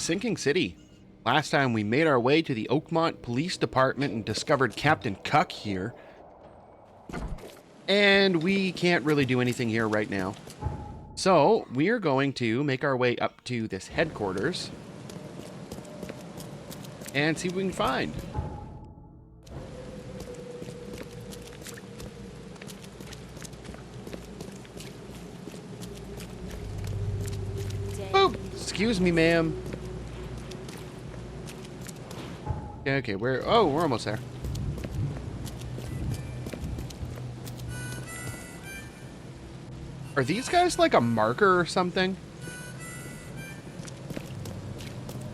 sinking city. Last time we made our way to the Oakmont Police Department and discovered Captain Cuck here. And we can't really do anything here right now. So we are going to make our way up to this headquarters and see what we can find. Boop! Excuse me, ma'am. Okay, we're almost there. Are these guys like a marker or something?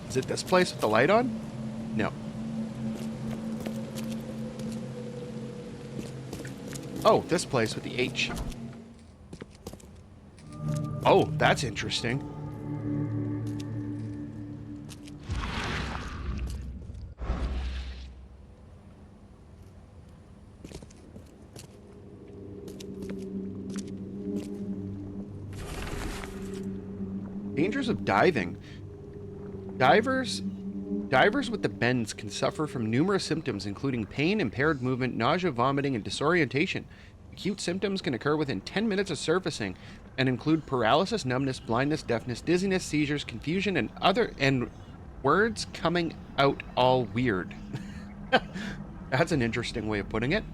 Is it this place with the light on? No. Oh, this place with the H. Oh, that's interesting. Dangers of diving. Divers with the bends can suffer from numerous symptoms, including pain, impaired movement, nausea, vomiting, and disorientation. Acute symptoms can occur within 10 minutes of surfacing and include paralysis, numbness, blindness, deafness, dizziness, seizures, confusion, and words coming out all weird. That's an interesting way of putting it.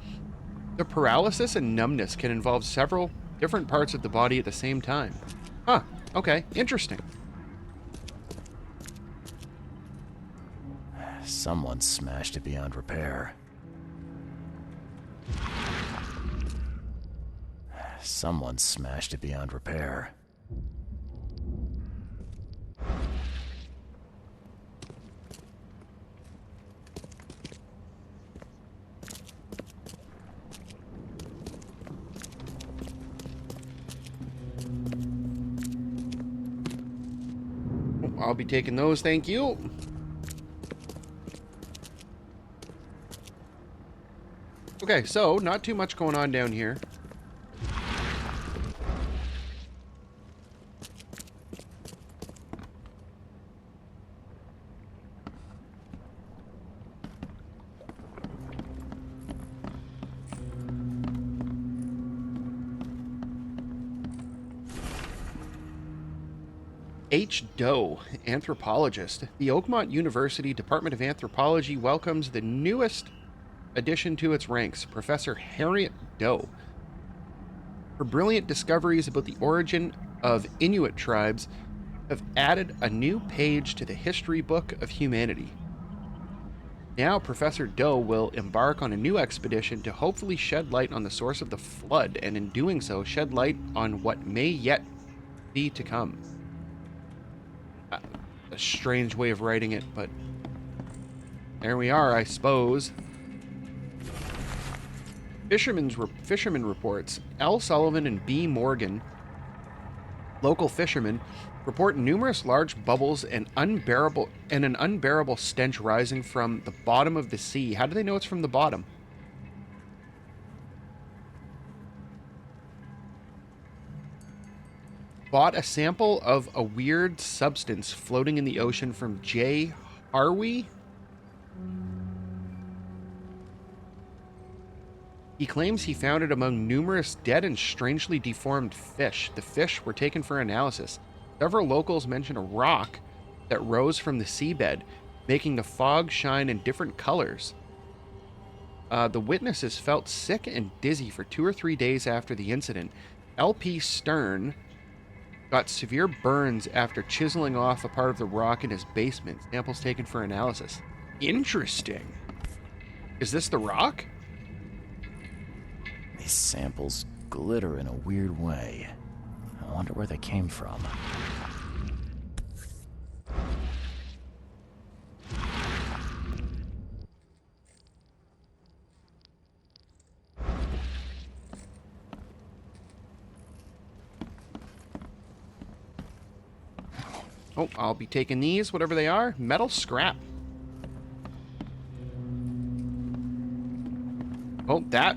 The paralysis and numbness can involve several different parts of the body at the same time. Huh. Okay, interesting. Someone smashed it beyond repair. Someone smashed it beyond repair. I'll be taking those, thank you. Okay, so not too much going on down here. H. Doe, anthropologist. The Oakmont University Department of Anthropology welcomes the newest addition to its ranks, Professor Harriet Doe. Her brilliant discoveries about the origin of Inuit tribes have added a new page to the history book of humanity. Now, Professor Doe will embark on a new expedition to hopefully shed light on the source of the flood, and in doing so, shed light on what may yet be to come. A strange way of writing it, but there we are, I suppose. Fisherman reports. L. Sullivan and B. Morgan, local fishermen, report numerous large bubbles and an unbearable stench rising from the bottom of the sea. How do they know it's from the bottom? Bought a sample of a weird substance floating in the ocean from J. Harvey. He claims he found it among numerous dead and strangely deformed fish. The fish were taken for analysis. Several locals mention a rock that rose from the seabed, making the fog shine in different colors. The witnesses felt sick and dizzy for 2 or 3 days after the incident. L.P. Stern got severe burns after chiseling off a part of the rock in his basement. Samples taken for analysis. Interesting. Is this the rock? These samples glitter in a weird way. I wonder where they came from. Oh, I'll be taking these, whatever they are. Metal scrap. Oh, that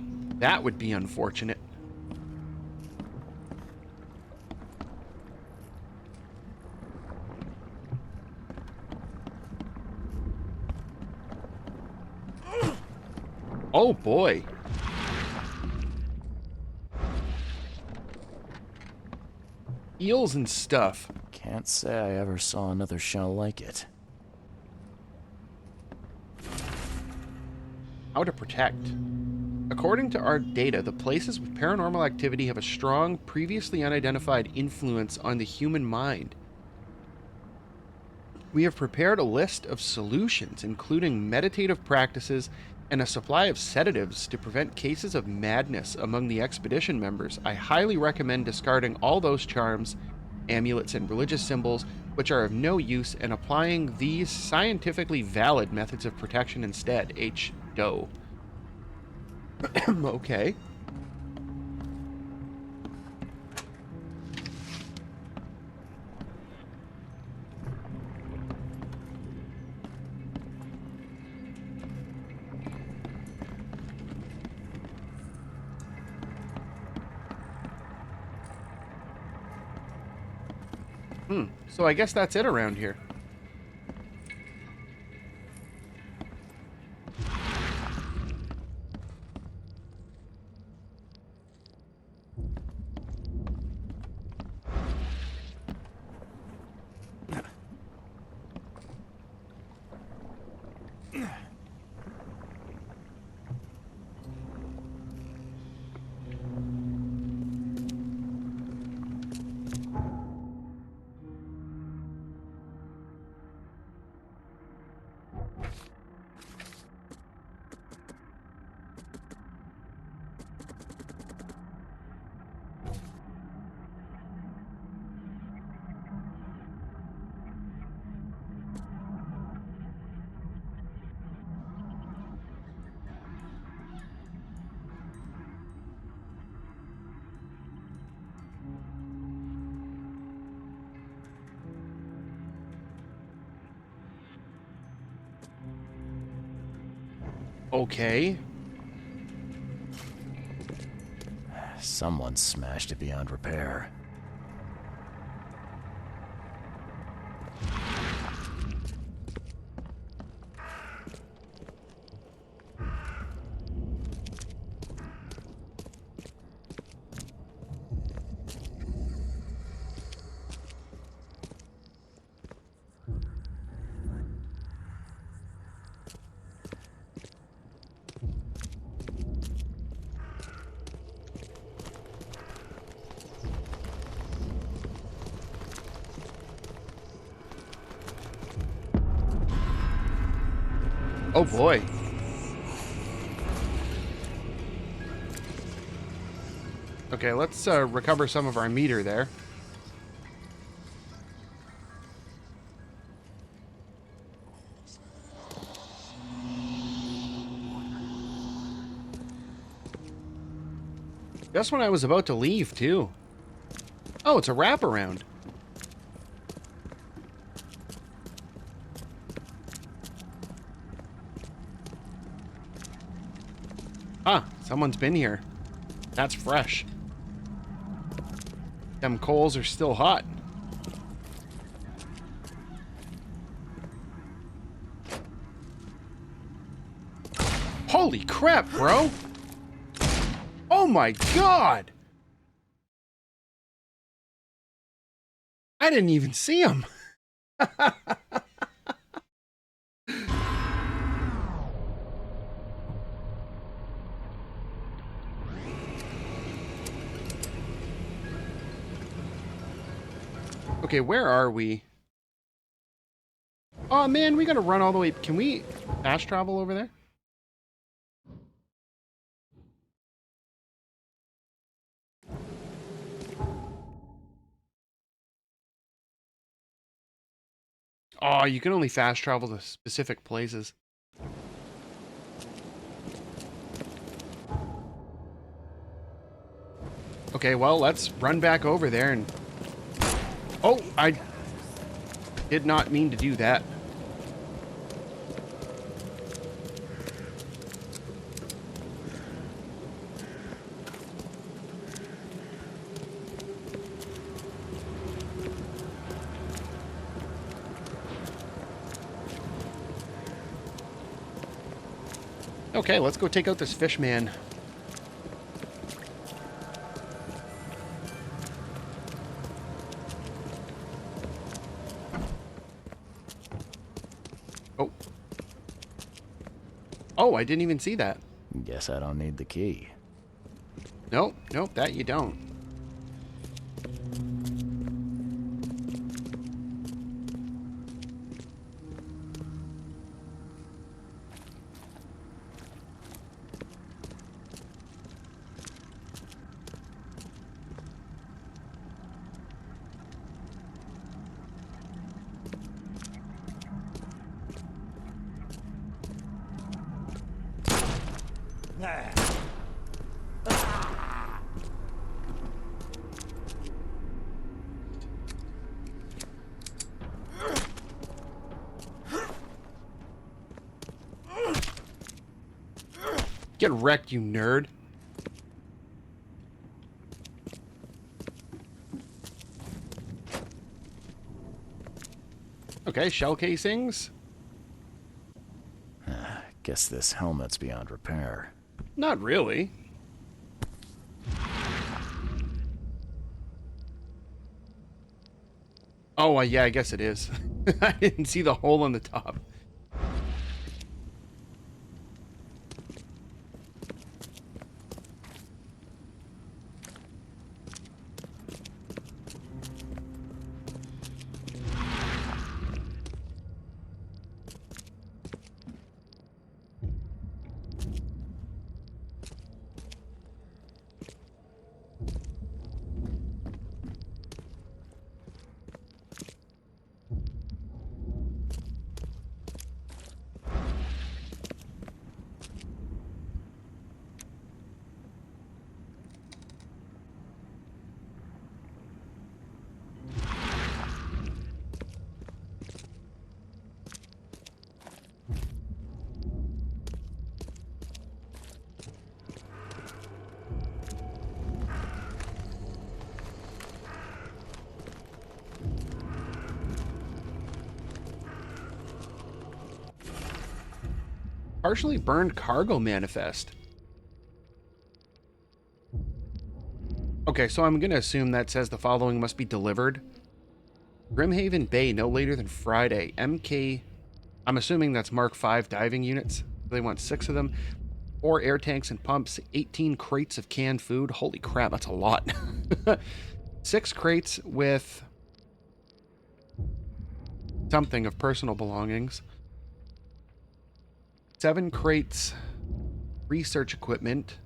would be unfortunate. Oh boy. Eels and stuff. Can't say I ever saw another shell like it. How to protect. According to our data, the places with paranormal activity have a strong, previously unidentified influence on the human mind. We have prepared a list of solutions, including meditative practices and a supply of sedatives to prevent cases of madness among the expedition members. I highly recommend discarding all those charms, amulets, and religious symbols which are of no use and applying these scientifically valid methods of protection instead. H. Doe. Okay. So I guess that's it around here. Okay. Someone smashed it beyond repair. Oh boy. Okay, let's recover some of our meter there. Just when I was about to leave, too. Oh, it's a wraparound. Ah, someone's been here. That's fresh. Them coals are still hot. Holy crap, bro! Oh my god! I didn't even see him. Okay, where are we? Oh man, we gotta run all the way. Can we fast travel over there? Oh, you can only fast travel to specific places. Okay, well, let's run back over there and... Oh, I did not mean to do that. Okay, let's go take out this fish man. Oh. Oh, I didn't even see that. Guess I don't need the key. Nope, nope, that you don't. Get wrecked, you nerd. Okay, shell casings. Guess this helmet's beyond repair. Not really. Oh, yeah, I guess it is. I didn't see the hole on the top. Partially burned cargo manifest. Okay, so I'm going to assume that says the following must be delivered. Grimhaven Bay no later than Friday. MK, I'm assuming that's Mark V diving units. They want 6 of them. 4 air tanks and pumps. 18 crates of canned food. Holy crap, that's a lot. 6 crates with something of personal belongings. 7 crates research equipment.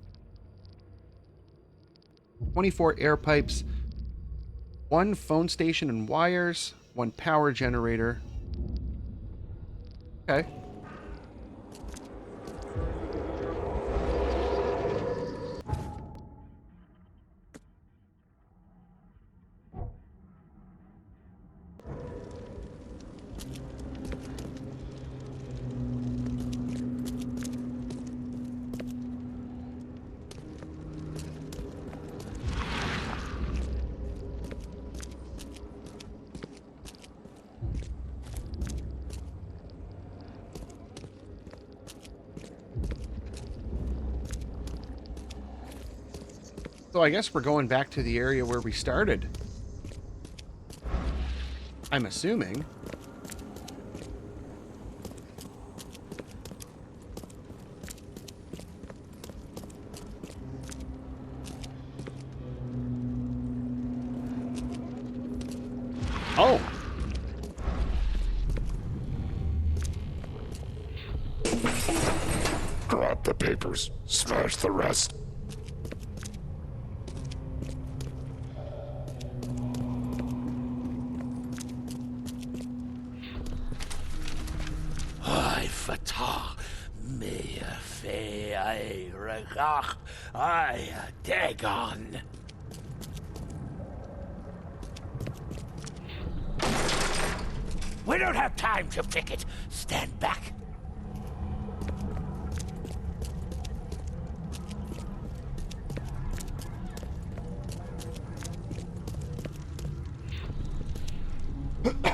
24 air pipes. 1 phone station and wires. 1 power generator. Okay. So I guess we're going back to the area where we started. I'm assuming. Oh. Grab the papers, smash the rest. I fatah me fe I regach I dagon. We don't have time to pick it. Stand back.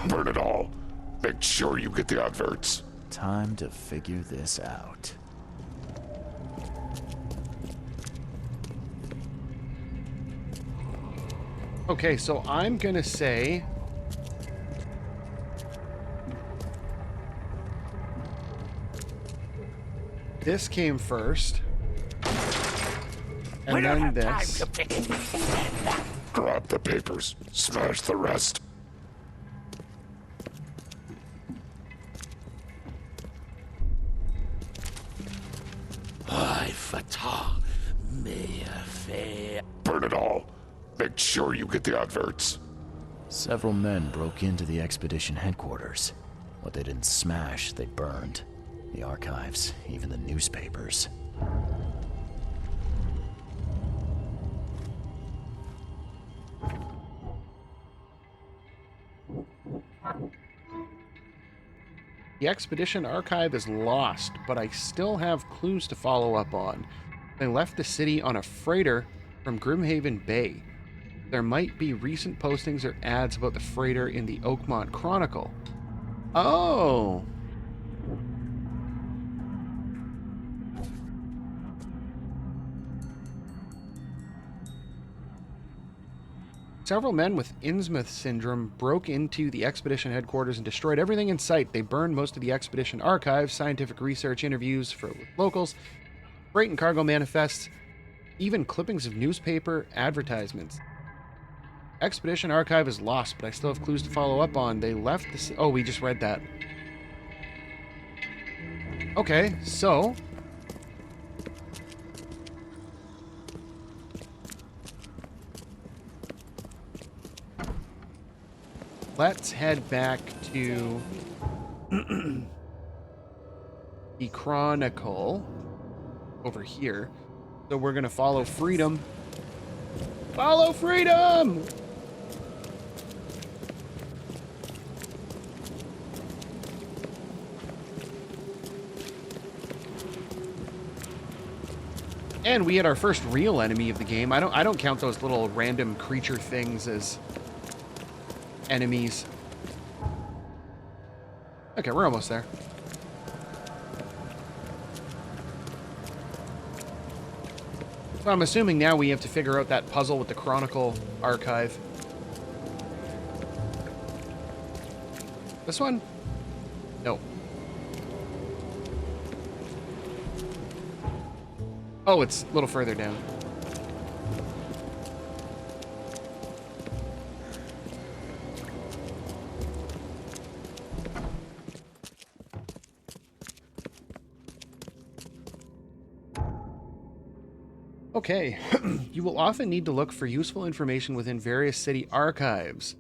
Burn it all. Make sure you get the adverts. Time to figure this out. Okay, so I'm gonna say this came first, We and don't then have time this. to pick it. Stand back. Grab the papers. Smash the rest. I fatah may fair. Burn it all. Make sure you get the adverts. Several men broke into the expedition headquarters. What they didn't smash, they burned. The archives, even the newspapers. The expedition archive is lost, but I still have clues to follow up on. They left the city on a freighter from Grimhaven Bay. There might be recent postings or ads about the freighter in the Oakmont Chronicle. Oh! Several men with Innsmouth syndrome broke into the expedition headquarters and destroyed everything in sight. They burned most of the expedition archives, scientific research, interviews with locals, freight and cargo manifests, even clippings of newspaper advertisements. Expedition archive is lost, but I still have clues to follow up on. They left the... Oh, we just read that. Okay, so... let's head back to the Chronicle over here. So we're going to follow Freedom. Follow Freedom! And we had our first real enemy of the game. I don't count those little random creature things as enemies. Okay, we're almost there. So I'm assuming now we have to figure out that puzzle with the Chronicle archive. This one? No. Oh, it's a little further down. Okay, you will often need to look for useful information within various city archives.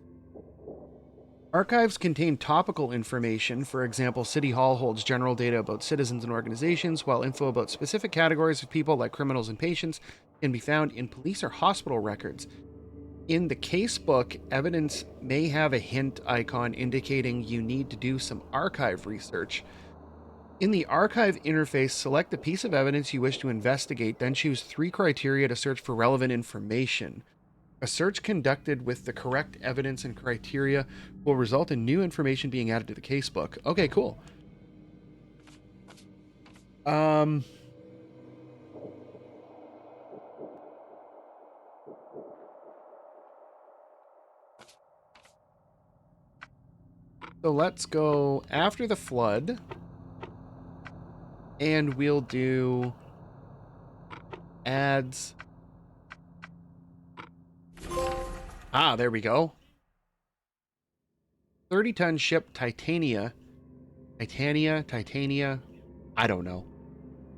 Archives contain topical information. For example, City Hall holds general data about citizens and organizations, while info about specific categories of people, like criminals and patients, can be found in police or hospital records. In the casebook, evidence may have a hint icon indicating you need to do some archive research. In the archive interface, select the piece of evidence you wish to investigate, then choose 3 criteria to search for relevant information. A search conducted with the correct evidence and criteria will result in new information being added to the casebook. Okay, cool. So let's go after the flood, and we'll do ads. Ah, there we go. 30-ton ship Titania, I don't know,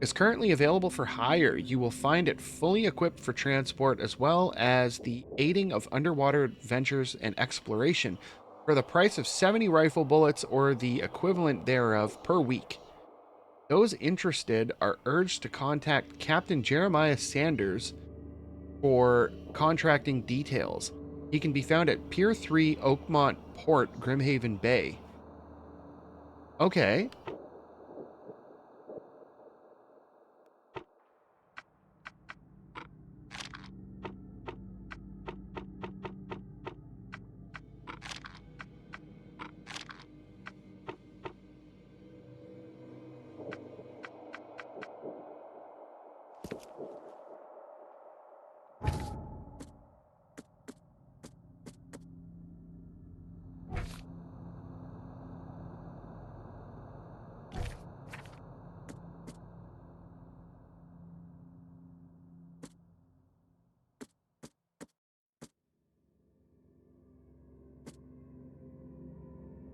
is currently available for hire. You will find it fully equipped for transport, as well as the aiding of underwater adventures and exploration, for the price of 70 rifle bullets or the equivalent thereof per week. Those interested are urged to contact Captain Jeremiah Sanders for contracting details. He can be found at Pier 3, Oakmont Port, Grimhaven Bay. Okay.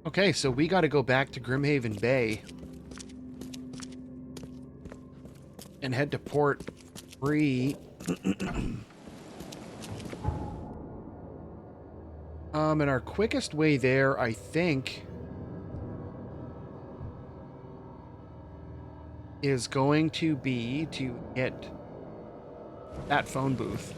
Okay, so we got to go back to Grimhaven Bay and head to Port 3. And our quickest way there, I think, is going to be to hit that phone booth.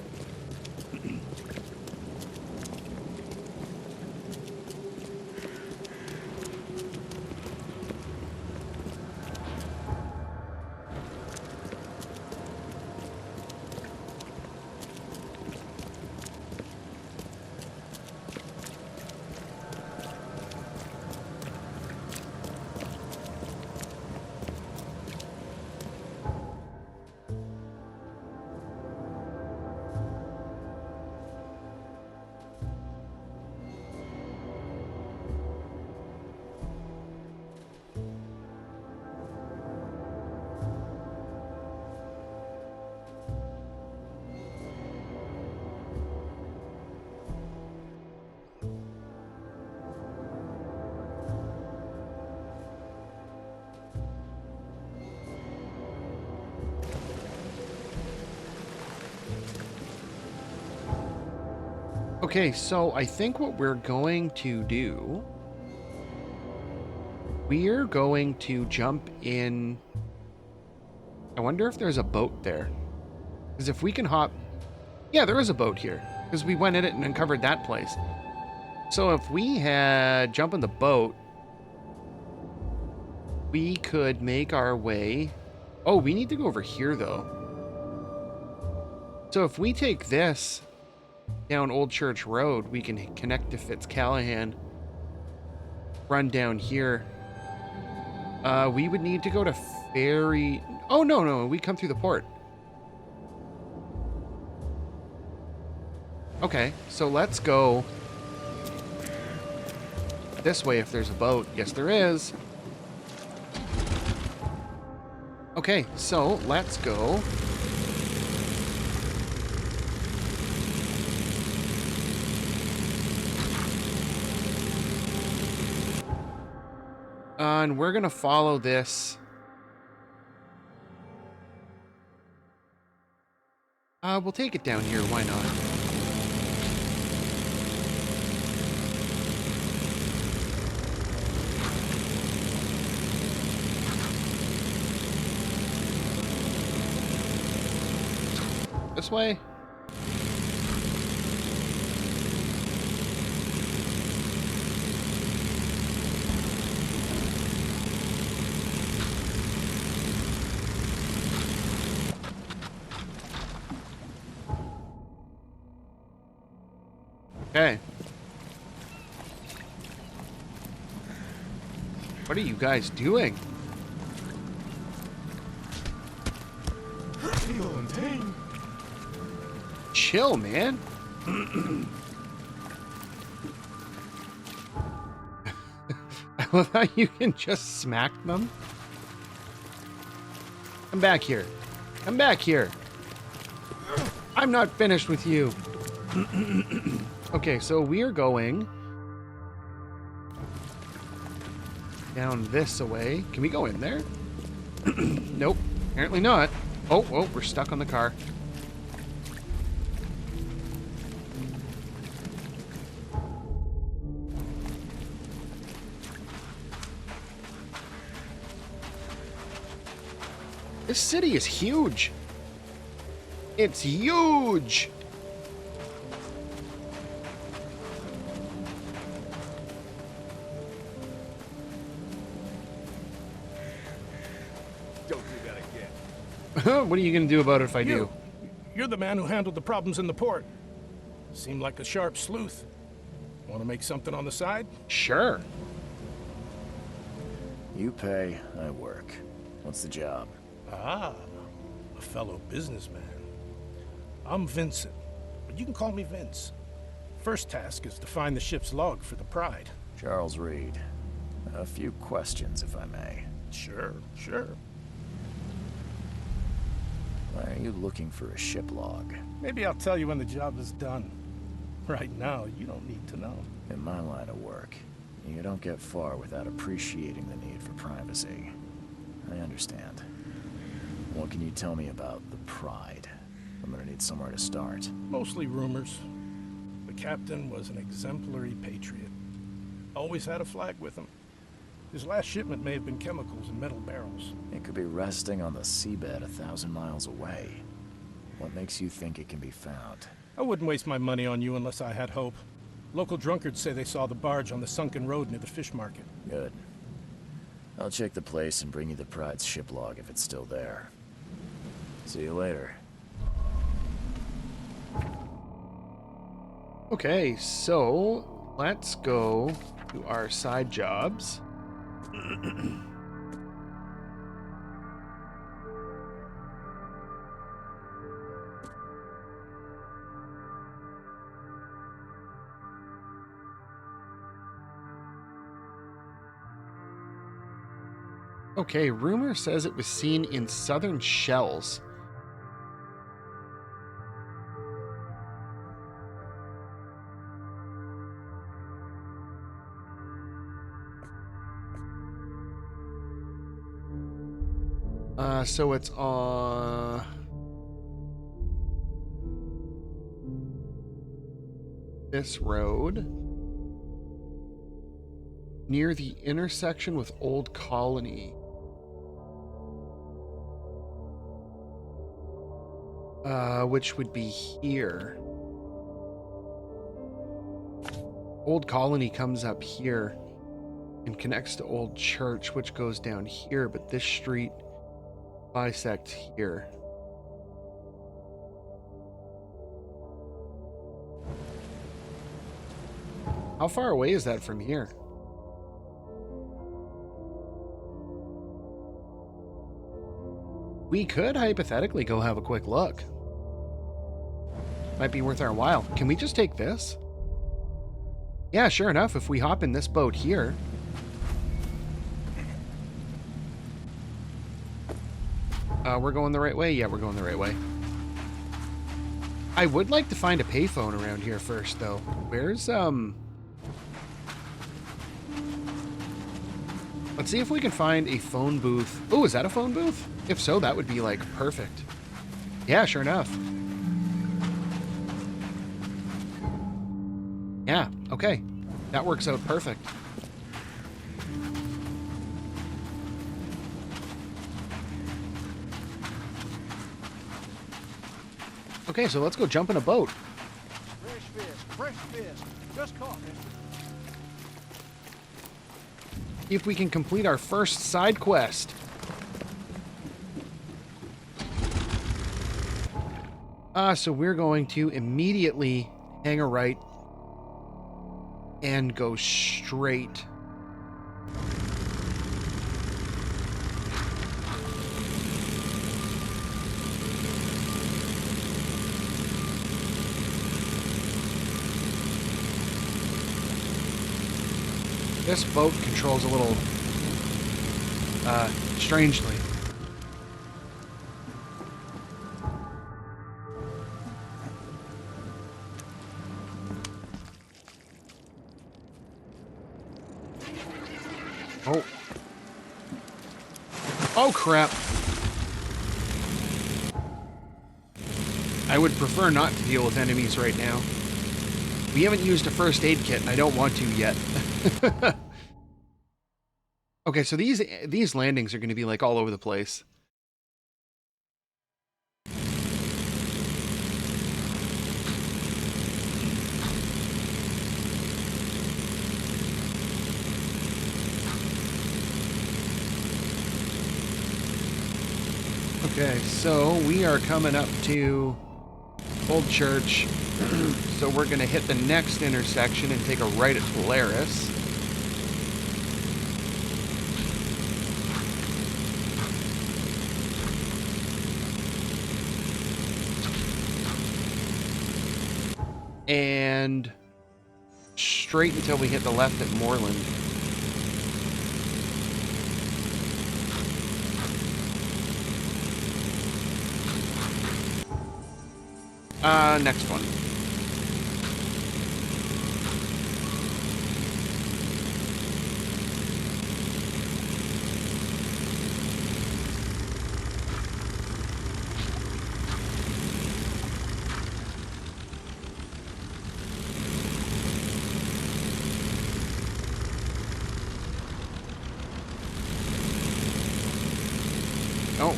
Okay, so I think what we're going to do, we're going to jump in. I wonder if there's a boat there. Because if we can hop... Yeah, there is a boat here. Because we went in it and uncovered that place. So if we had jump in the boat, we could make our way... Oh, we need to go over here, though. So if we take this down Old Church Road, we can connect to Fitzcallahan, run down here. We would need to go to Ferry... Oh, no, we come through the port. Okay, so let's go this way if there's a boat. Yes, there is. Okay, so let's go. And we're going to follow this. We'll take it down here. Why not? This way? Okay. What are you guys doing? Chill, man. I love how you can just smack them. Come back here. Come back here. I'm not finished with you. Okay, so we are going down this way. Can we go in there? Nope, apparently not. Oh, we're stuck on the car. This city is huge. It's huge. Don't do that again. What are you going to do about it if I do? You're the man who handled the problems in the port. Seemed like a sharp sleuth. Want to make something on the side? Sure. You pay, I work. What's the job? Ah, a fellow businessman. I'm Vincent, but you can call me Vince. First task is to find the ship's log for the Pride. Charles Reed. A few questions, if I may. Sure. Why are you looking for a ship log? Maybe I'll tell you when the job is done. Right now, you don't need to know. In my line of work, You don't get far without appreciating the need for privacy. I understand. What can you tell me about the Pride? I'm gonna need somewhere to start. Mostly rumors. The captain was an exemplary patriot. Always had a flag with him. His last shipment may have been chemicals in metal barrels. It could be resting on the seabed 1,000 miles away. What makes you think it can be found? I wouldn't waste my money on you unless I had hope. Local drunkards say they saw the barge on the sunken road near the fish market. Good. I'll check the place and bring you the Pride's ship log if it's still there. See you later. Okay, so let's go to our side jobs. Okay, rumor says it was seen in southern shells. So it's on this road near the intersection with Old Colony. Which would be here. Old Colony comes up here and connects to Old Church, which goes down here, but this street bisects here. How far away is that from here? We could hypothetically go have a quick look. Might be worth our while. Can we just take this? Yeah, sure enough, if we hop in this boat here. We're going the right way? Yeah, we're going the right way. I would like to find a payphone around here first, though. Where's, Let's see if we can find a phone booth. Oh, is that a phone booth? If so, that would be, like, perfect. Yeah, sure enough. Yeah, okay. That works out perfect. Okay, so let's go jump in a boat. Fresh fish, fresh fish. Just caught, mister. See if we can complete our first side quest. So we're going to immediately hang a right and go straight. This boat controls a little, strangely. Oh. Oh, crap. I would prefer not to deal with enemies right now. We haven't used a first aid kit, and I don't want to yet. Okay, so these landings are going to be like all over the place. Okay, so we are coming up to Old Church. So we're going to hit the next intersection and take a right at Polaris. And straight until we hit the left at Moreland. Next one.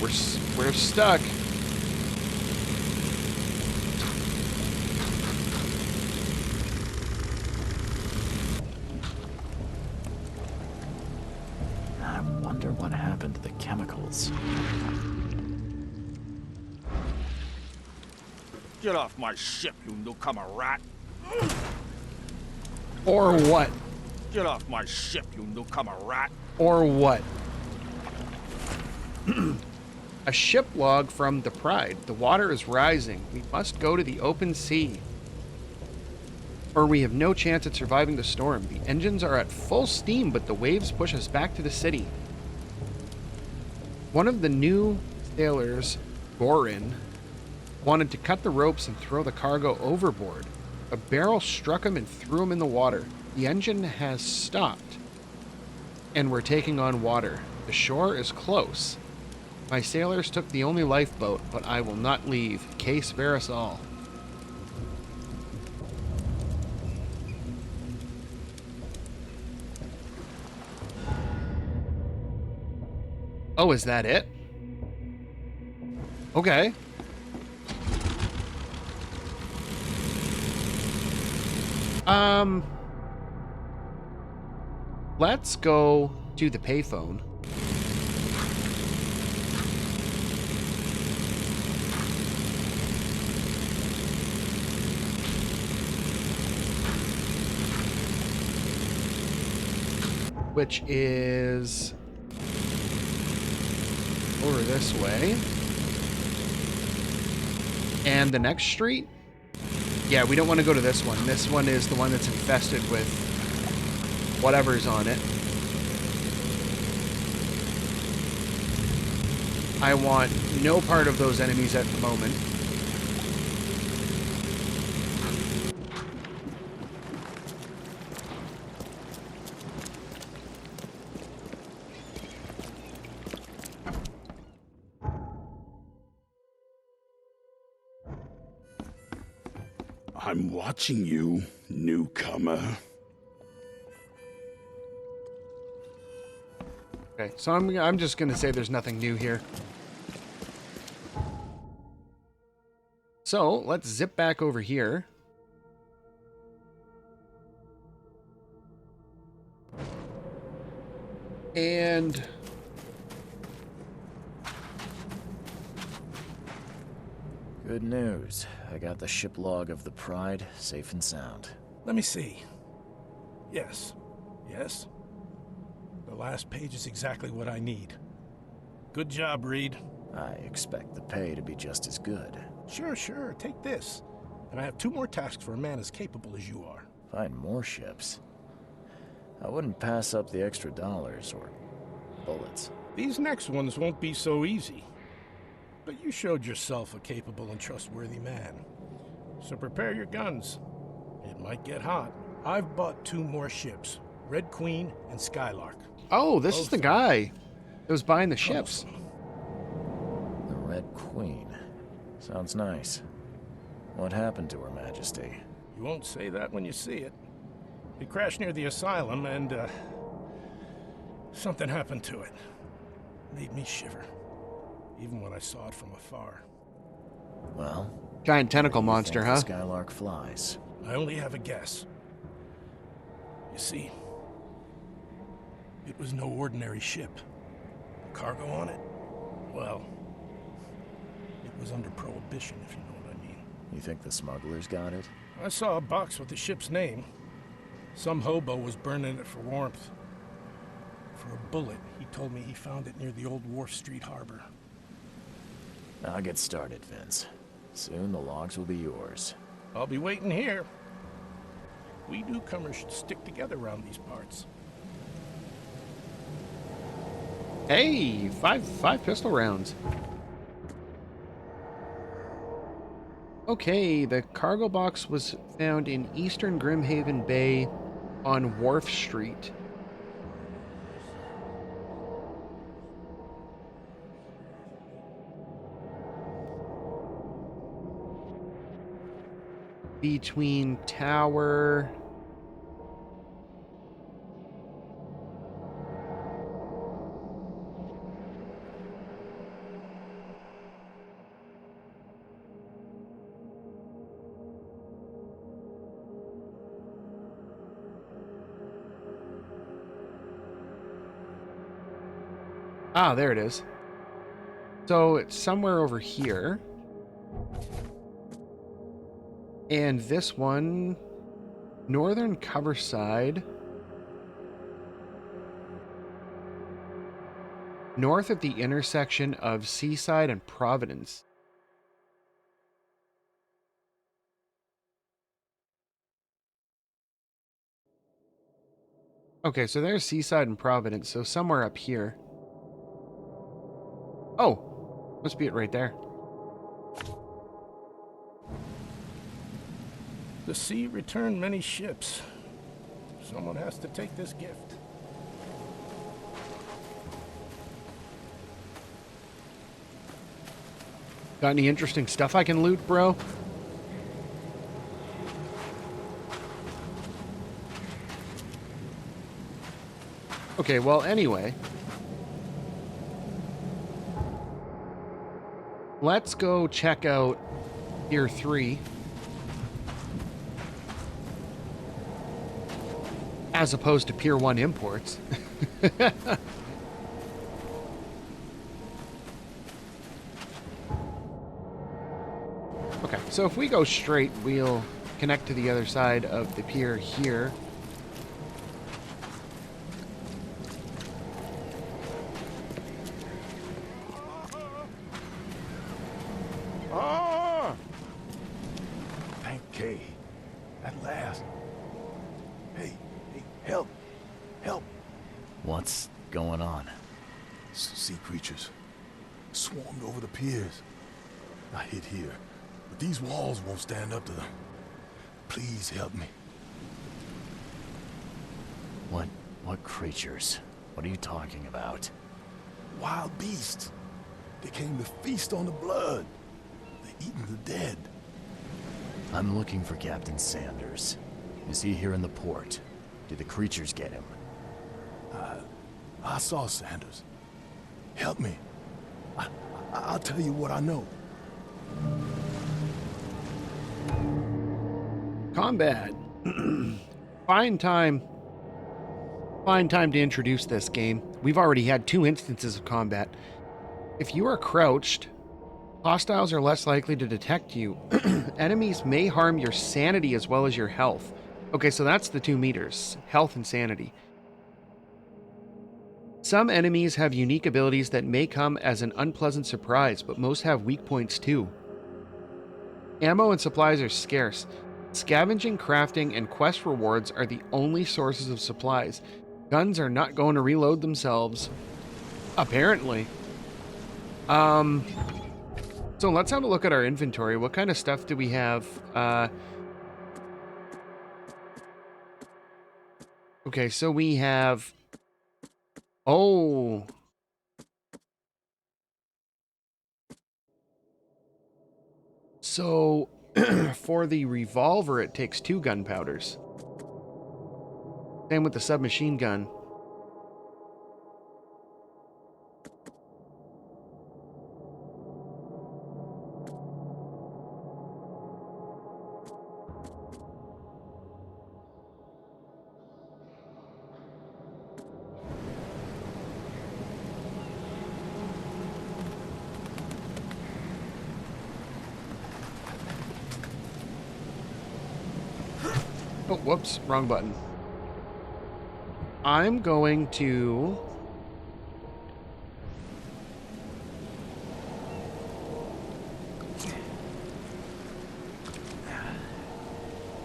we're stuck. I wonder what happened to the chemicals. Get off my ship, you newcomer rat! Or what? Get off my ship, you newcomer rat! Or what? A ship log from the Pride. The water is rising. We must go to the open sea, or we have no chance at surviving the storm. The engines are at full steam, but the waves push us back to the city. One of the new sailors, Gorin, wanted to cut the ropes and throw the cargo overboard. A barrel struck him and threw him in the water. The engine has stopped, and we're taking on water. The shore is close. My sailors took the only lifeboat, but I will not leave. Case Verisol. Oh, is that it? Okay. Let's go to the payphone. Which is over this way. And the next street? Yeah, we don't want to go to this one. This one is the one that's infested with whatever's on it. I want no part of those enemies at the moment. I'm watching you, newcomer. Okay, so I'm just gonna say there's nothing new here. So let's zip back over here. And Good news. I got the ship log of the Pride safe and sound. Let me see. Yes. Yes. The last page is exactly what I need. Good job, Reed. I expect the pay to be just as good. Sure. Take this. And I have 2 more tasks for a man as capable as you are. Find more ships. I wouldn't pass up the extra dollars or bullets. These next ones won't be so easy. But you showed yourself a capable and trustworthy man. So prepare your guns. It might get hot. I've bought 2 more ships. Red Queen and Skylark. oh, this is the guy that was buying the ships. The Red Queen. Sounds nice. What happened to Her Majesty? You won't say that when you see it. It crashed near the asylum and, something happened to it. Made me shiver. Even when I saw it from afar. Well, Giant tentacle where do you monster, think huh? the Skylark flies. I only have a guess. You see, it was no ordinary ship. The cargo on it, well, it was under prohibition, if you know what I mean. You think the smugglers got it? I saw a box with the ship's name. Some hobo was burning it for warmth. For a bullet, he told me he found it near the old Wharf Street harbor. I'll get started, Vince. Soon the logs will be yours. I'll be waiting here. We newcomers should stick together around these parts. Hey, five pistol rounds. Okay, the cargo box was found in eastern Grimhaven Bay on Wharf Street. Between Tower Ah, there it is. So it's somewhere over here. And this one, northern cover side. North at the intersection of Seaside and Providence. Okay, so there's Seaside and Providence, so somewhere up here. Oh, must be it right there. The sea returned many ships. Someone has to take this gift. Got any interesting stuff I can loot, bro? Okay, well, anyway. Let's go check out Tier 3. As opposed to Pier 1 imports. Okay, so if we go straight, we'll connect to the other side of the pier here. Ah! Thank Kay. At last. Hey, help. Help. What's going on? Sea creatures. Swarmed over the piers. I hid here, but these walls won't stand up to them. Please help me. What creatures? What are you talking about? Wild beasts. They came to feast on the blood. They're eating the dead. I'm looking for Captain Sanders. Is he here in the port? Did the creatures get him? I saw Sanders. Help me. I'll tell you what I know. Combat. Fine time to introduce this game. We've already had 2 instances of combat. If you are crouched, hostiles are less likely to detect you. Enemies may harm your sanity as well as your health. Okay, so that's the 2 meters. Health and sanity. Some enemies have unique abilities that may come as an unpleasant surprise, but most have weak points too. Ammo and supplies are scarce. Scavenging, crafting, and quest rewards are the only sources of supplies. Guns are not going to reload themselves. Apparently. So let's have a look at our inventory. What kind of stuff do we have? Okay, so we have... Oh. So, for the revolver, it takes 2 gunpowders. Same with the submachine gun. Oh, whoops, wrong button. I'm going to...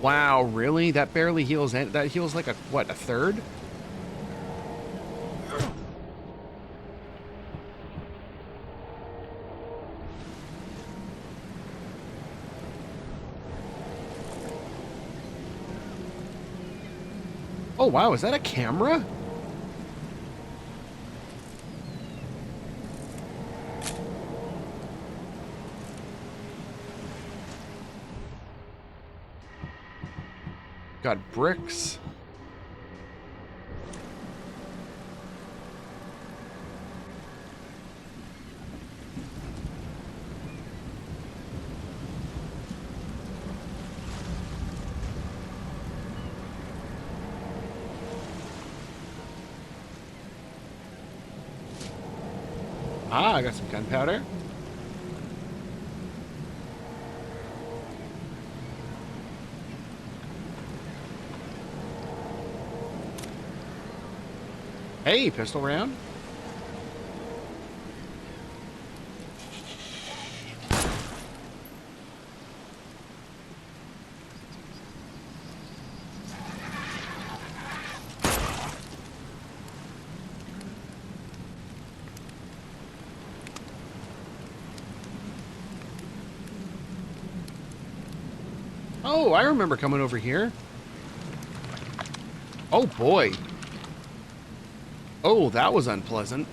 Wow, really? That barely heals... That heals like a, what, a third? Oh, wow, is that a camera? Got bricks. Ah, I got some gunpowder. Hey, pistol round. Oh, I remember coming over here. Oh, boy. Oh, that was unpleasant.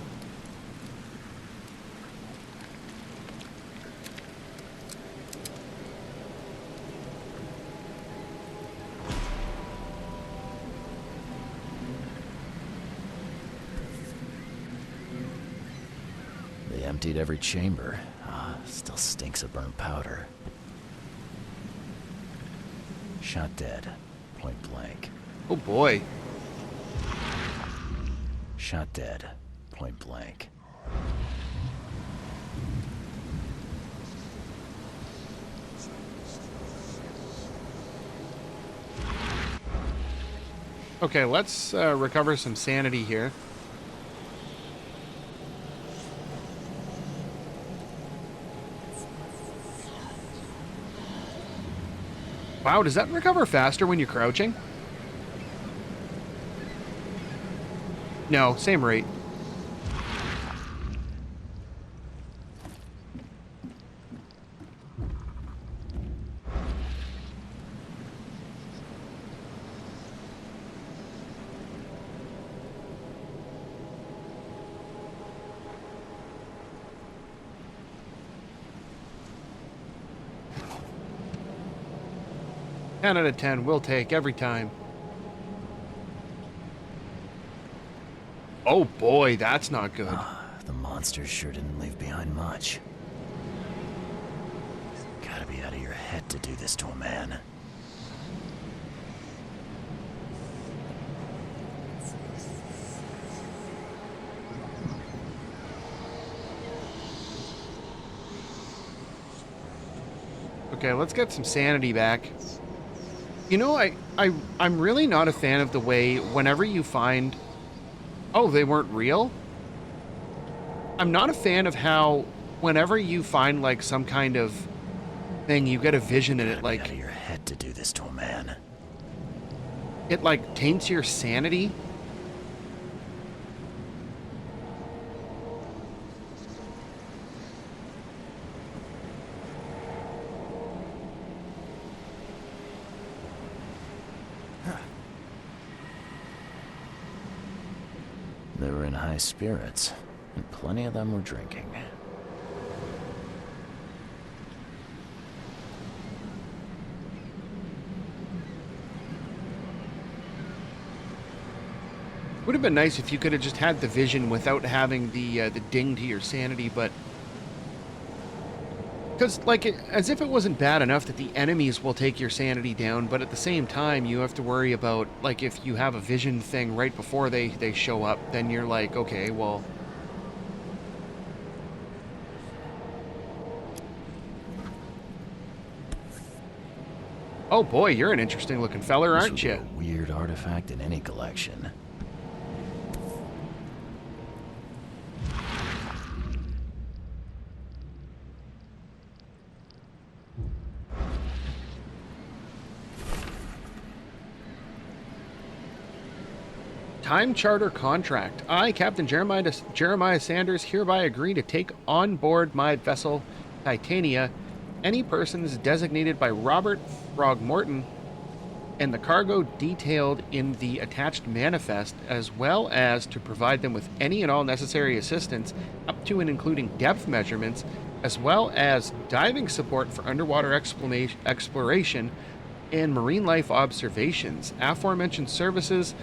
They emptied every chamber. Still stinks of burnt powder. Shot dead. Point blank. Oh, boy. Shot dead. Point blank. Okay, let's recover some sanity here. Wow, does that recover faster when you're crouching? No, same rate. Ten out of 10, we'll take every time. Oh boy, that's not good. The monsters sure didn't leave behind much. Gotta be out of your head to do this to a man. Okay, let's get some sanity back. You know, I'm really not a fan of the way whenever you find... Oh, they weren't real? I'm not a fan of how whenever you find, like, some kind of thing, you get a vision in it, like... Out of your head to do this to a man. It, like, taints your sanity. They were in high spirits, and plenty of them were drinking. Would have been nice if you could have just had the vision without having the ding to your sanity, but... Because, like, as if it wasn't bad enough that the enemies will take your sanity down, but at the same time, you have to worry about, like, if you have a vision thing right before they show up, then you're like, okay, well... Oh boy, you're an interesting looking feller, aren't This would you? be a weird artifact in any collection. Time charter contract. I, Captain Jeremiah Sanders, hereby agree to take on board my vessel, Titania, any persons designated by Robert Throgmorton and the cargo detailed in the attached manifest, as well as to provide them with any and all necessary assistance, up to and including depth measurements, as well as diving support for underwater exploration and marine life observations. Aforementioned services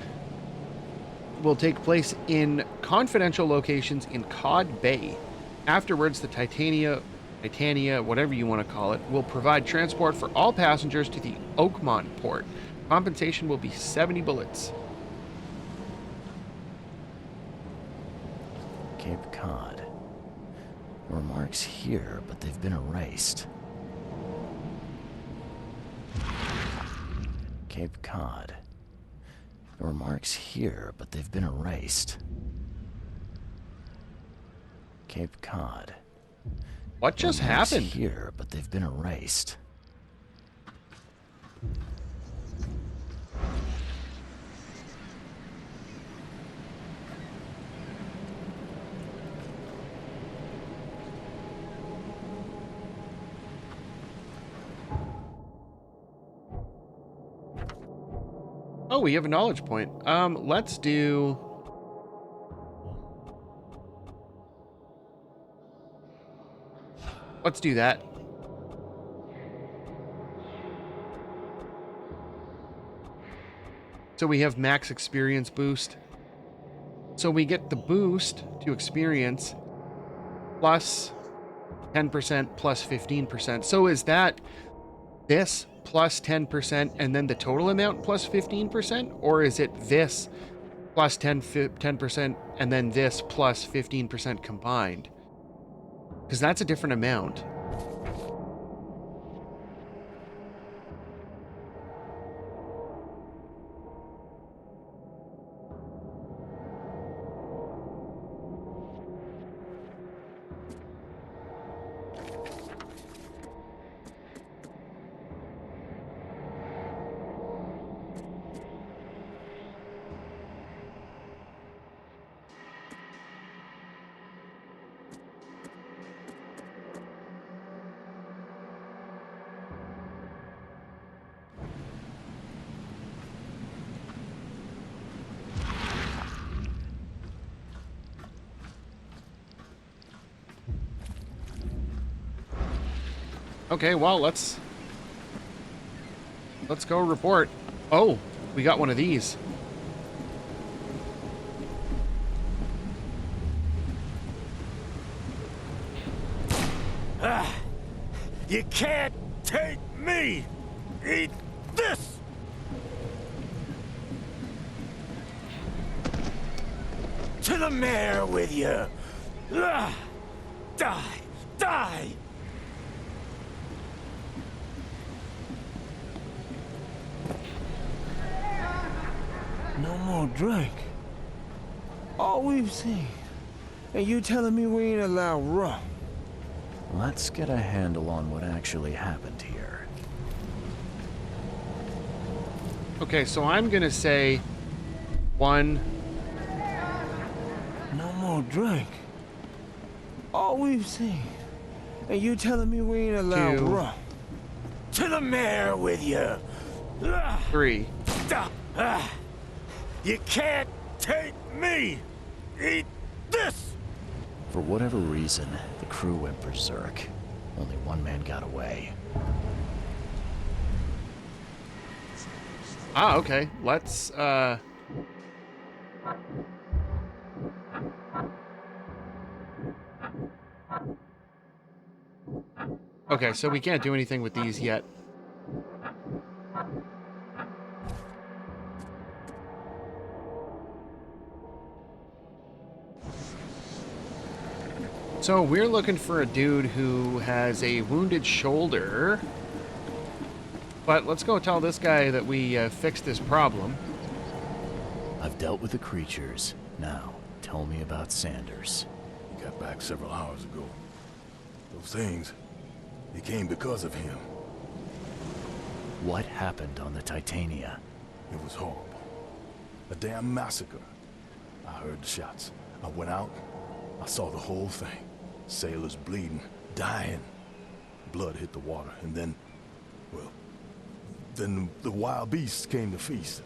will take place in confidential locations in Cod Bay. Afterwards, the Titania, whatever you want to call it, will provide transport for all passengers to the Oakmont port. Compensation will be 70 bullets. Cape Cod. There were marks here, but they've been erased. Cape Cod. There were marks here, but they've been erased. Cape Cod. What just There were marks happened? here, but they've been erased. Oh, we have a knowledge point. Let's do... Let's do that. So we have max experience boost. So we get the boost to experience plus 10% plus 15%. So is that this plus 10% and then the total amount plus 15%? Or is it this plus 10% and then this plus 15% combined? Because that's a different amount. Okay, well, let's go report. Oh, we got one of these. You can't take me! Eat this! To the mayor with you! Die! Die! No more drink. All we've seen. And you telling me we ain't allowed rum? Let's get a handle on what actually happened here. Okay, so I'm gonna say 1. No more drink. All we've seen. And you telling me we ain't allowed 2. rum? To the mayor with you! 3. You can't take me! Eat this! For whatever reason, the crew went berserk. Only one man got away. Ah, okay. Let's Okay, so we can't do anything with these yet. So we're looking for a dude who has a wounded shoulder. But let's go tell this guy that we fixed his problem. I've dealt with the creatures. Now, tell me about Sanders. He got back several hours ago. Those things, they came because of him. What happened on the Titania? It was horrible. A damn massacre. I heard the shots. I went out. I saw the whole thing. Sailors bleeding, dying. Blood hit the water, and then, well, then the wild beasts came to feast.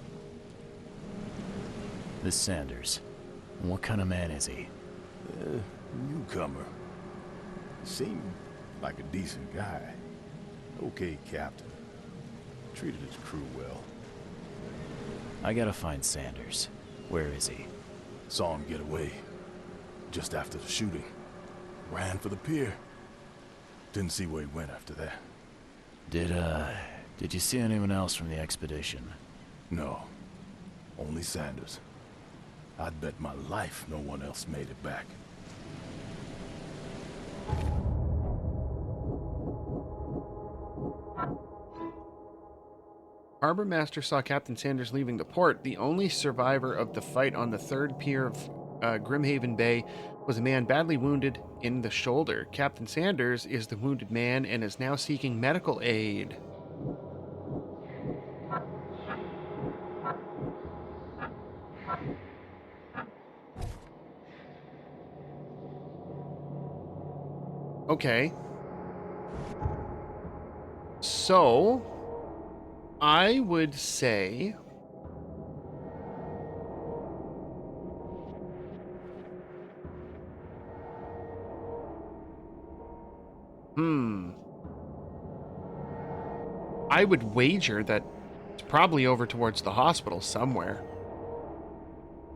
This Sanders. What kind of man is he? Newcomer. Seemed like a decent guy. Okay, Captain. Treated his crew well. I gotta find Sanders. Where is he? Saw him get away. Just after the shooting. Ran for the pier. Didn't see where he went after that. Did you see anyone else from the expedition? No. Only Sanders. I'd bet my life no one else made it back. Harbor Master saw Captain Sanders leaving the port. The only survivor of the fight on the third pier of Grimhaven Bay was a man badly wounded in the shoulder. Captain Sanders is the wounded man and is now seeking medical aid. Okay. So, I would say... I would wager that it's probably over towards the hospital somewhere.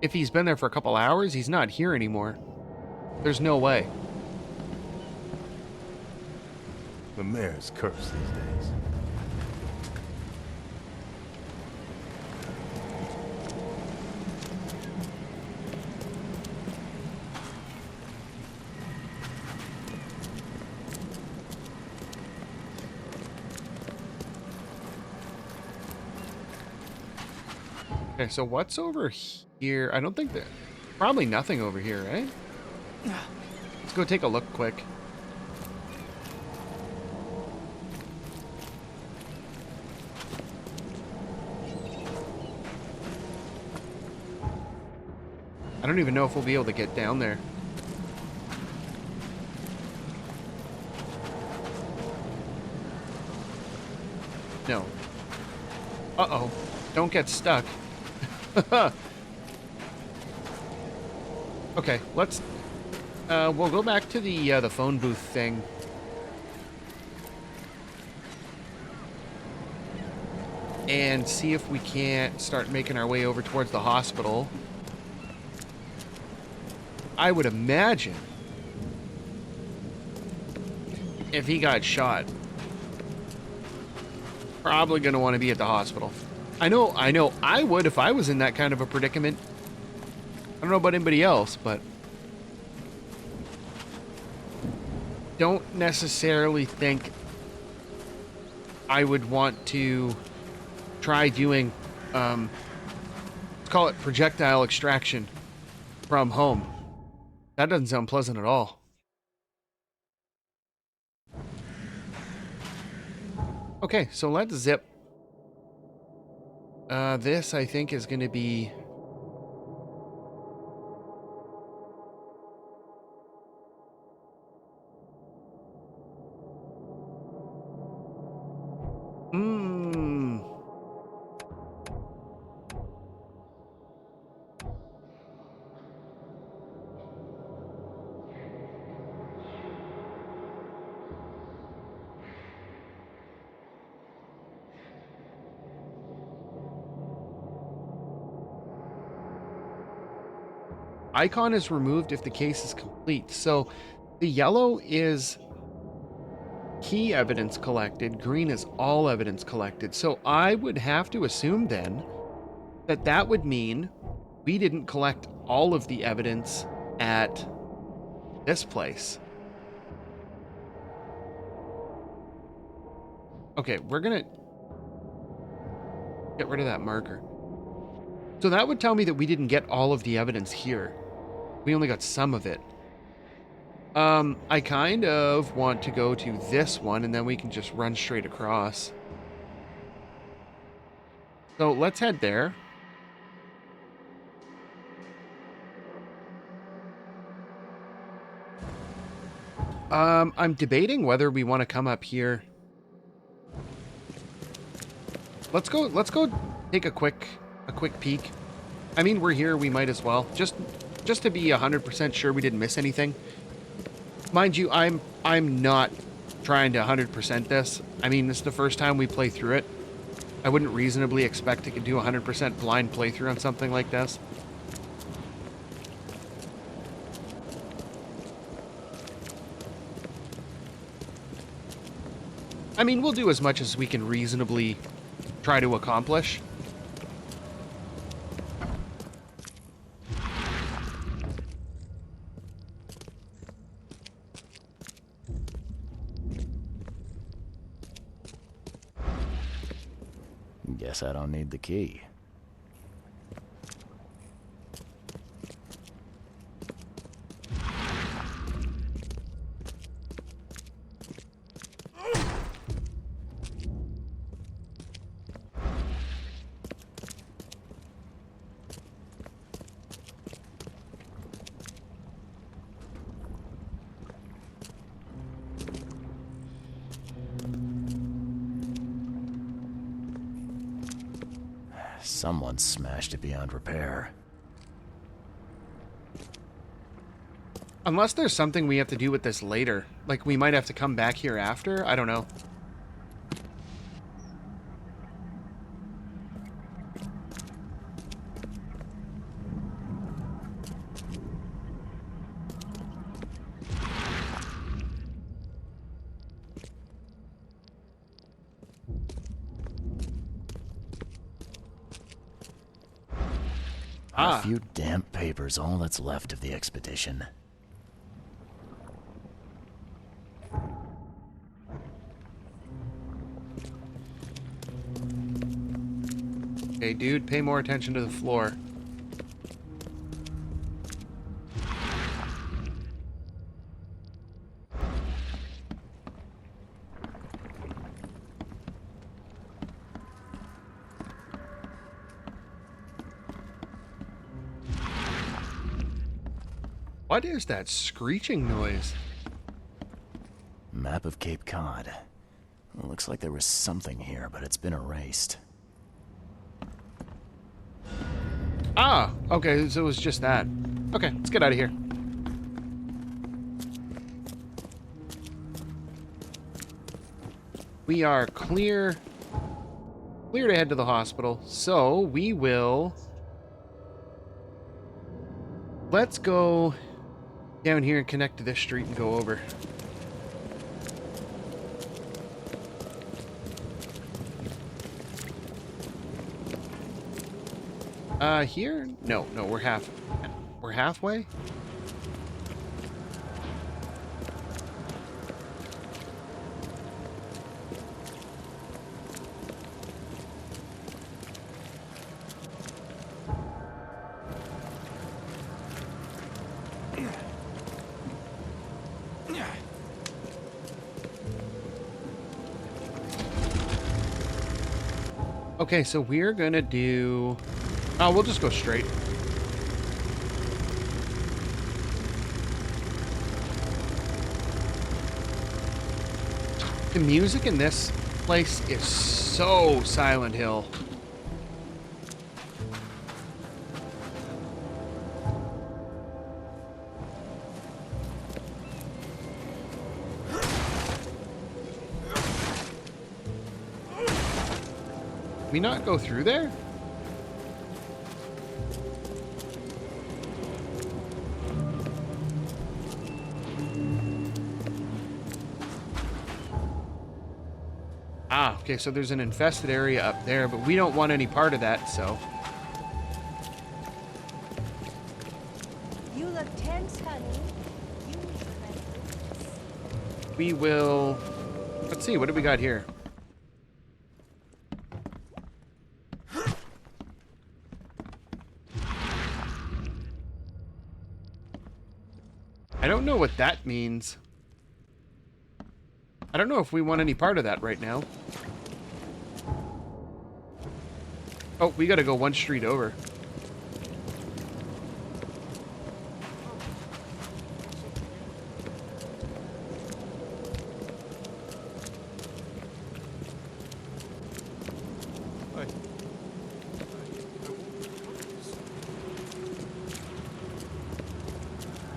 If he's been there for a couple hours, he's not here anymore. There's no way. The mayor's cursed these days. Okay, so what's over here? I don't think that... Probably nothing over here, right? Let's go take a look quick. I don't even know if we'll be able to get down there. No. Uh-oh. Don't get stuck. Okay, let's... we'll go back to the phone booth thing. And see if we can't start making our way over towards the hospital. I would imagine if he got shot, probably going to want to be at the hospital. I know I would if I was in that kind of a predicament. I don't know about anybody else, but don't necessarily think I would want to try doing, let's call it projectile extraction from home. That doesn't sound pleasant at all. Okay, so let's zip. This, I think, is going to be... Icon is removed if the case is complete. So the yellow is key evidence collected. Green is all evidence collected. So I would have to assume then that that would mean we didn't collect all of the evidence at this place. Okay, we're going to get rid of that marker. So that would tell me that we didn't get all of the evidence here. We only got some of it. I kind of want to go to this one, and then we can just run straight across. So let's head there. I'm debating whether we want to come up here. Let's go take a quick peek. I mean, we're here, we might as well. Just to be 100% sure we didn't miss anything. Mind you, I'm not trying to 100% this. I mean, this is the first time we play through it. I wouldn't reasonably expect to do 100% blind playthrough on something like this. I mean, we'll do as much as we can reasonably try to accomplish. Guess I don't need the key. Someone smashed it beyond repair. Unless there's something we have to do with this later. Like, we might have to come back here after? I don't know. A few damp papers, all that's left of the expedition. Okay, dude, pay more attention to the floor. What is that screeching noise? Map of Cape Cod. Well, looks like there was something here, but it's been erased. Ah, okay, so it was just that. Okay, let's get out of here. We are clear to head to the hospital, so we will... Let's go down here and connect to this street and go over. Here? No, we're halfway? Okay, so we're gonna do... Oh, we'll just go straight. The music in this place is so Silent Hill. Can we not go through there? Ah, okay, so there's an infested area up there, but we don't want any part of that, so... You look tense, honey. We will... Let's see, what do we got here? I don't know what that means. I don't know if we want any part of that right now. Oh, we gotta go one street over.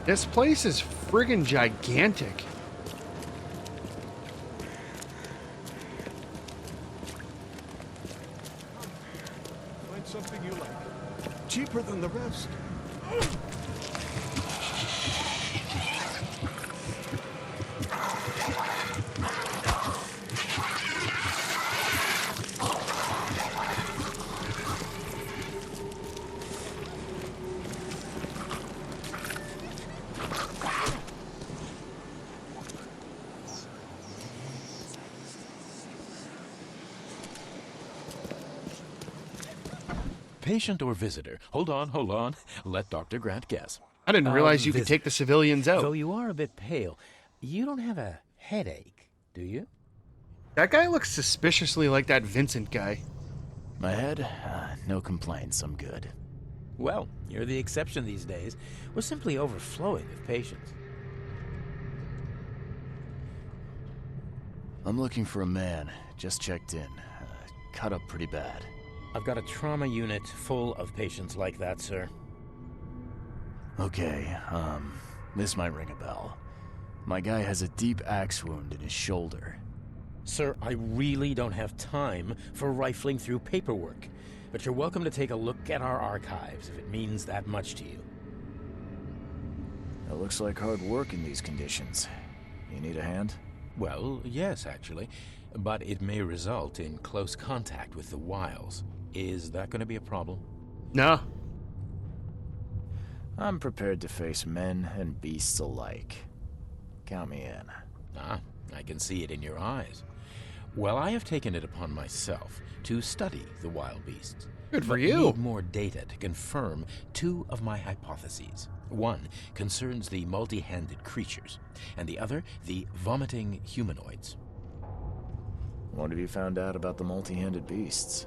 This place is friggin' gigantic. Find something you like. Cheaper than the rest. Patient or visitor? Hold on. Let Dr. Grant guess. I didn't realize you could Visitor. take the civilians out. Though you are a bit pale, you don't have a headache, do you? That guy looks suspiciously like that Vincent guy. My head? No complaints, I'm good. Well, you're the exception these days. We're simply overflowing with patients. I'm looking for a man. Just checked in. Cut up pretty bad. I've got a trauma unit full of patients like that, sir. Okay, this might ring a bell. My guy has a deep axe wound in his shoulder. Sir, I really don't have time for rifling through paperwork, but you're welcome to take a look at our archives if it means that much to you. It looks like hard work in these conditions. You need a hand? Well, yes, actually. But it may result in close contact with the wiles. Is that going to be a problem? No. I'm prepared to face men and beasts alike. Count me in. Ah, I can see it in your eyes. Well, I have taken it upon myself to study the wild beasts. Good for But you. need more data to confirm two of my hypotheses. One concerns the multi-handed creatures, and the other the vomiting humanoids. What have you found out about the multi-handed beasts?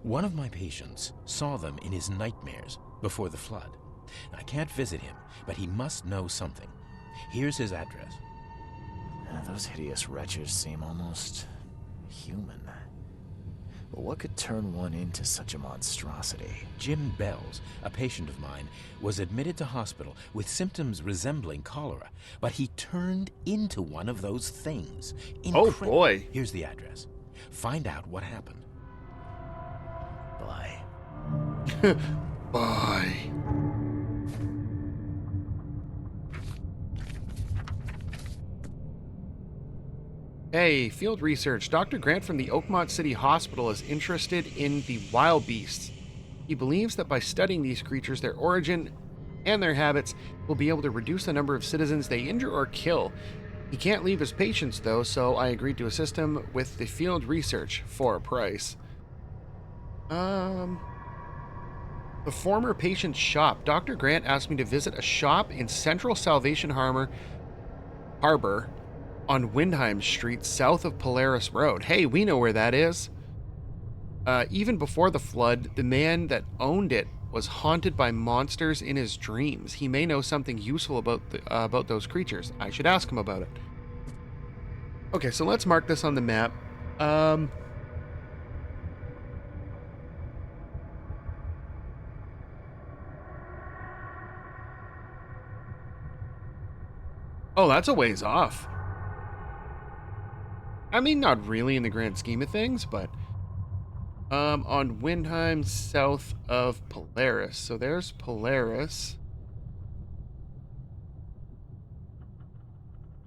One of my patients saw them in his nightmares before the flood. I can't visit him, but he must know something. Here's his address. Those hideous wretches seem almost human. But what could turn one into such a monstrosity? Jim Bells, a patient of mine, was admitted to hospital with symptoms resembling cholera, but he turned into one of those things. Oh, Incredible. boy. Here's the address. Find out what happened. Bye. Bye. Hey, field research. Dr. Grant from the Oakmont City Hospital is interested in the wild beasts. He believes that by studying these creatures, their origin, and their habits, will be able to reduce the number of citizens they injure or kill. He can't leave his patients, though, so I agreed to assist him with the field research for a price. The former patient's shop. Dr. Grant asked me to visit a shop in Central Salvation Harbor on Windheim Street, south of Polaris Road. Hey, we know where that is. Even before the flood, the man that owned it was haunted by monsters in his dreams. He may know something useful about those creatures. I should ask him about it. Okay, so let's mark this on the map. Oh, that's a ways off. I mean, not really in the grand scheme of things, but on Windheim, south of Polaris. So there's Polaris.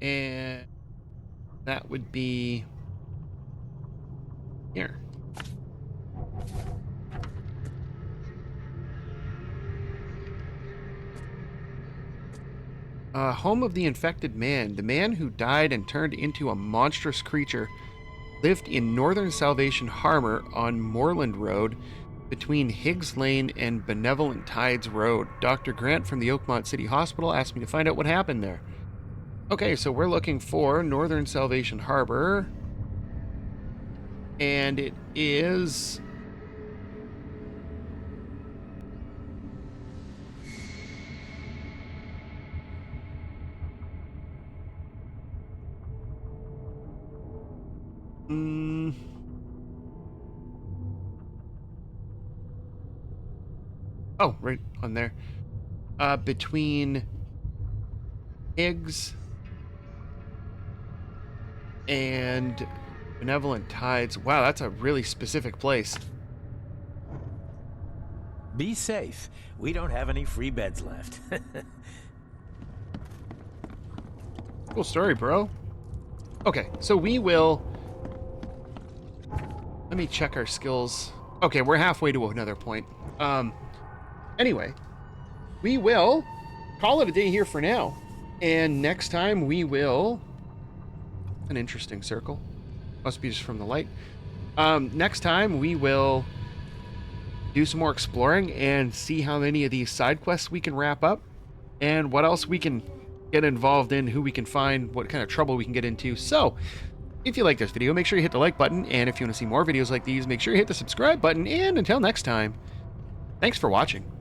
And that would be here. Home of the infected man. The man who died and turned into a monstrous creature lived in Northern Salvation Harbor on Moreland Road between Higgs Lane and Benevolent Tides Road. Dr. Grant from the Oakmont City Hospital asked me to find out what happened there. Okay, so we're looking for Northern Salvation Harbor. And it is... Oh, right on there. Between Higgs and Benevolent Tides. Wow, that's a really specific place. Be safe. We don't have any free beds left. Cool story, bro. Okay, so we will... Let me check our skills. Okay, we're halfway to another point. Anyway, we will call it a day here for now. And next time we will... An interesting circle. Must be just from the light. Next time we will do some more exploring and see how many of these side quests we can wrap up and what else we can get involved in, who we can find, what kind of trouble we can get into. So, if you like this video, make sure you hit the like button, and if you want to see more videos like these, make sure you hit the subscribe button, and until next time, thanks for watching.